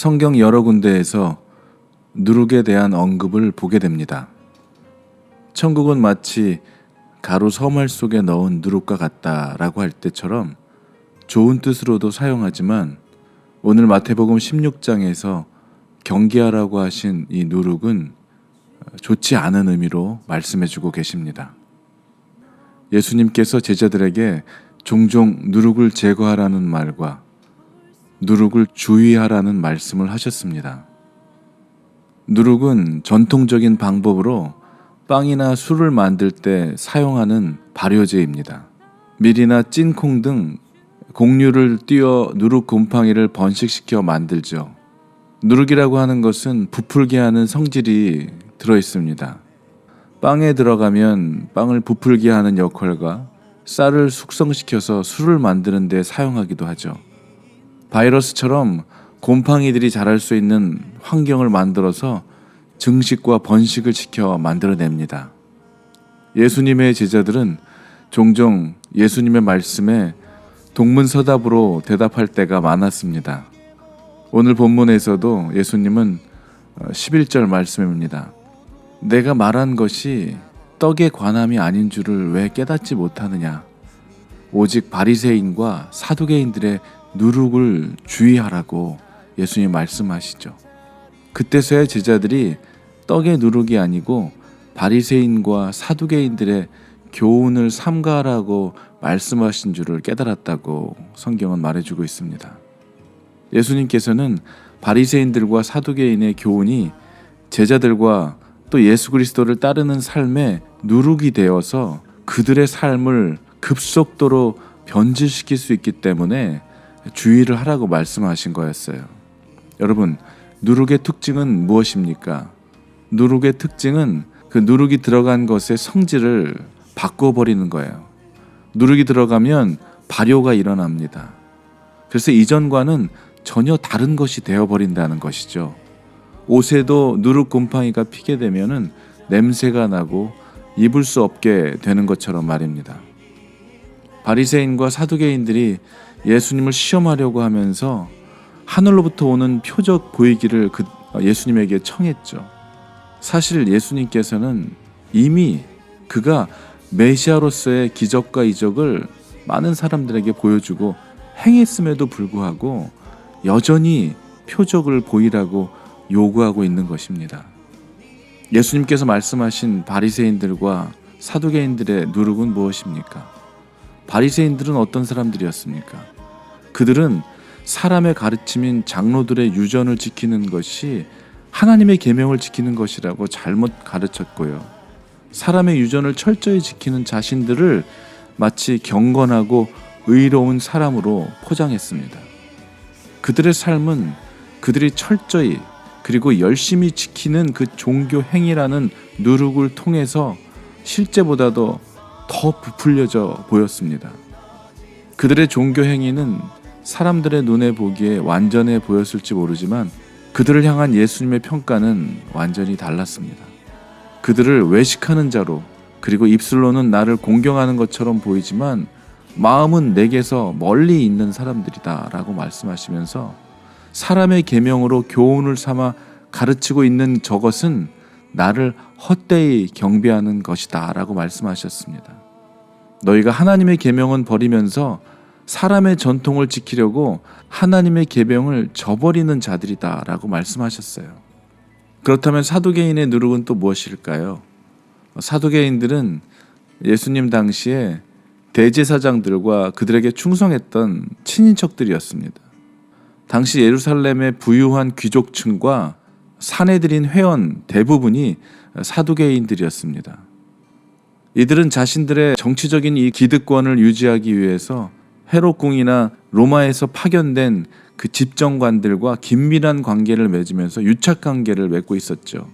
성경 여러 군데에서 누룩에 대한 언급을 보게 됩니다. 천국은 마치 가루 서말 속에 넣은 누룩과 같다라고 할 때처럼 좋은 뜻으로도 사용하지만 오늘 마태복음 16장에서 경계하라고 하신 이 누룩은 좋지 않은 의미로 말씀해주고 계십니다. 예수님께서 제자들에게 종종 누룩을 제거하라는 말과 누룩을 주의하라는 말씀을 하셨습니다. 누룩은 전통적인 방법으로 빵이나 술을 만들 때 사용하는 발효제입니다. 밀이나 찐콩 등 곡류를 띄워 누룩 곰팡이를 번식시켜 만들죠. 누룩이라고 하는 것은 부풀게 하는 성질이 들어있습니다. 빵에 들어가면 빵을 부풀게 하는 역할과 쌀을 숙성시켜서 술을 만드는 데 사용하기도 하죠. 바이러스처럼 곰팡이들이 자랄 수 있는 환경을 만들어서 증식과 번식을 시켜 만들어냅니다. 예수님의 제자들은 종종 예수님의 말씀에 동문서답으로 대답할 때가 많았습니다. 오늘 본문에서도 예수님은 11절 말씀입니다. 내가 말한 것이 떡의 관함이 아닌 줄을 왜 깨닫지 못하느냐? 오직 바리새인과 사두개인들의 누룩을 주의하라고 예수님 말씀하시죠. 그때서야 제자들이 떡의 누룩이 아니고 바리새인과 사두개인들의 교훈을 삼가하라고 말씀하신 줄을 깨달았다고 성경은 말해주고 있습니다. 예수님께서는 바리새인들과 사두개인의 교훈이 제자들과 또 예수 그리스도를 따르는 삶에 누룩이 되어서 그들의 삶을 급속도로 변질시킬 수 있기 때문에 주의를 하라고 말씀하신 거였어요. 여러분, 누룩의 특징은 무엇입니까? 누룩의 특징은 그 누룩이 들어간 것의 성질을 바꿔버리는 거예요. 누룩이 들어가면 발효가 일어납니다. 그래서 이전과는 전혀 다른 것이 되어버린다는 것이죠. 옷에도 누룩 곰팡이가 피게 되면은 냄새가 나고 입을 수 없게 되는 것처럼 말입니다. 바리새인과 사두개인들이 예수님을 시험하려고 하면서 하늘로부터 오는 표적 보이기를 예수님에게 청했죠. 사실 예수님께서는 이미 그가 메시아로서의 기적과 이적을 많은 사람들에게 보여주고 행했음에도 불구하고 여전히 표적을 보이라고 요구하고 있는 것입니다. 예수님께서 말씀하신 바리새인들과 사두개인들의 누룩은 무엇입니까? 바리새인들은 어떤 사람들이었습니까? 그들은 사람의 가르침인 장로들의 유전을 지키는 것이 하나님의 계명을 지키는 것이라고 잘못 가르쳤고요. 사람의 유전을 철저히 지키는 자신들을 마치 경건하고 의로운 사람으로 포장했습니다. 그들의 삶은 그들이 철저히 그리고 열심히 지키는 그 종교 행위라는 누룩을 통해서 실제보다도 더 부풀려져 보였습니다. 그들의 종교 행위는 사람들의 눈에 보기에 완전해 보였을지 모르지만 그들을 향한 예수님의 평가는 완전히 달랐습니다. 그들을 외식하는 자로 그리고 입술로는 나를 공경하는 것처럼 보이지만 마음은 내게서 멀리 있는 사람들이다 라고 말씀하시면서 사람의 계명으로 교훈을 삼아 가르치고 있는 저것은 나를 헛되이 경배하는 것이다 라고 말씀하셨습니다. 너희가 하나님의 계명은 버리면서 사람의 전통을 지키려고 하나님의 계명을 저버리는 자들이다 라고 말씀하셨어요. 그렇다면 사두개인의 누룩은 또 무엇일까요? 사두개인들은 예수님 당시에 대제사장들과 그들에게 충성했던 친인척들이었습니다. 당시 예루살렘의 부유한 귀족층과 사내들인 회원 대부분이 사두개인들이었습니다. 이들은 자신들의 정치적인 이 기득권을 유지하기 위해서 헤롯궁이나 로마에서 파견된 그 집정관들과 긴밀한 관계를 맺으면서 유착 관계를 맺고 있었죠.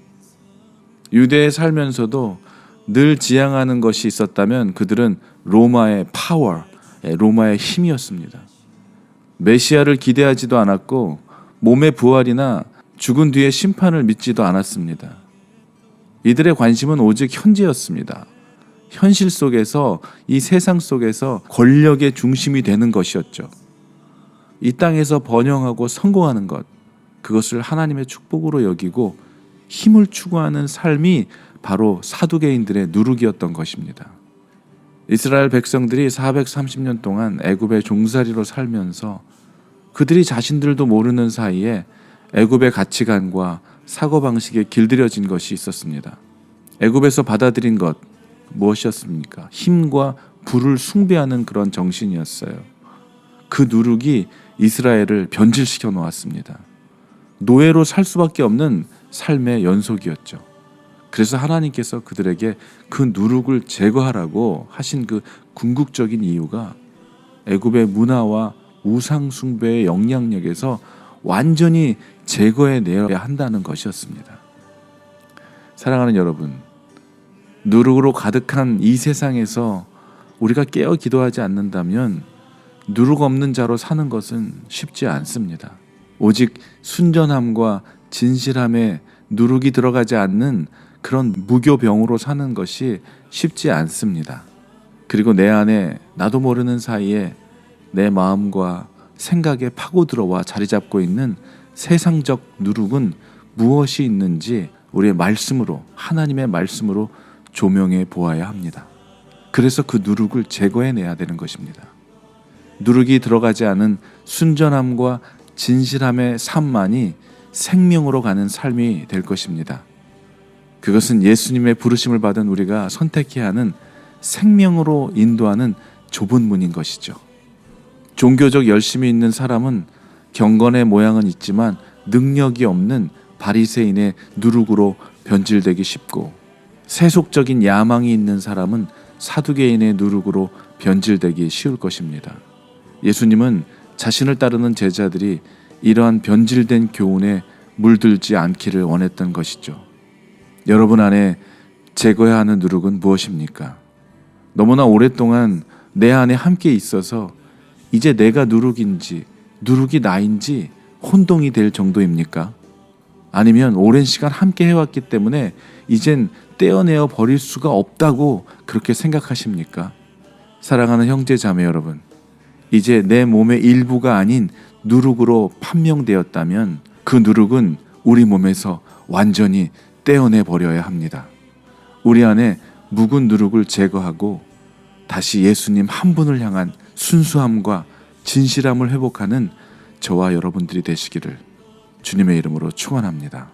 유대에 살면서도 늘 지향하는 것이 있었다면 그들은 로마의 파워, 로마의 힘이었습니다. 메시아를 기대하지도 않았고 몸의 부활이나 죽은 뒤의 심판을 믿지도 않았습니다. 이들의 관심은 오직 현재였습니다. 현실 속에서 이 세상 속에서 권력의 중심이 되는 것이었죠. 이 땅에서 번영하고 성공하는 것, 그것을 하나님의 축복으로 여기고 힘을 추구하는 삶이 바로 사두개인들의 누룩이었던 것입니다. 이스라엘 백성들이 430년 동안 애굽의 종살이로 살면서 그들이 자신들도 모르는 사이에 애굽의 가치관과 사고방식에 길들여진 것이 있었습니다. 애굽에서 받아들인 것 무엇이었습니까? 힘과 부를 숭배하는 그런 정신이었어요. 그 누룩이 이스라엘을 변질시켜 놓았습니다. 노예로 살 수밖에 없는 삶의 연속이었죠. 그래서 하나님께서 그들에게 그 누룩을 제거하라고 하신 그 궁극적인 이유가 애굽의 문화와 우상 숭배의 영향력에서 완전히 제거해내야 한다는 것이었습니다. 사랑하는 여러분, 누룩으로 가득한 이 세상에서 우리가 깨어 기도하지 않는다면 누룩 없는 자로 사는 것은 쉽지 않습니다. 오직 순전함과 진실함에 누룩이 들어가지 않는 그런 무교병으로 사는 것이 쉽지 않습니다. 그리고 내 안에 나도 모르는 사이에 내 마음과 생각에 파고들어와 자리 잡고 있는 세상적 누룩은 무엇이 있는지 우리의 말씀으로, 하나님의 말씀으로 조명해 보아야 합니다. 그래서 그 누룩을 제거해내야 되는 것입니다. 누룩이 들어가지 않은 순전함과 진실함의 삶만이 생명으로 가는 삶이 될 것입니다. 그것은 예수님의 부르심을 받은 우리가 선택해야 하는 생명으로 인도하는 좁은 문인 것이죠. 종교적 열심이 있는 사람은 경건의 모양은 있지만 능력이 없는 바리새인의 누룩으로 변질되기 쉽고, 세속적인 야망이 있는 사람은 사두개인의 누룩으로 변질되기 쉬울 것입니다. 예수님은 자신을 따르는 제자들이 이러한 변질된 교훈에 물들지 않기를 원했던 것이죠. 여러분 안에 제거해야 하는 누룩은 무엇입니까? 너무나 오랫동안 내 안에 함께 있어서 이제 내가 누룩인지 누룩이 나인지 혼동이 될 정도입니까? 아니면 오랜 시간 함께 해왔기 때문에 이젠 떼어내어 버릴 수가 없다고 그렇게 생각하십니까? 사랑하는 형제 자매 여러분, 이제 내 몸의 일부가 아닌 누룩으로 판명되었다면 그 누룩은 우리 몸에서 완전히 떼어내 버려야 합니다. 우리 안에 묵은 누룩을 제거하고 다시 예수님 한 분을 향한 순수함과 진실함을 회복하는 저와 여러분들이 되시기를 주님의 이름으로 축원합니다.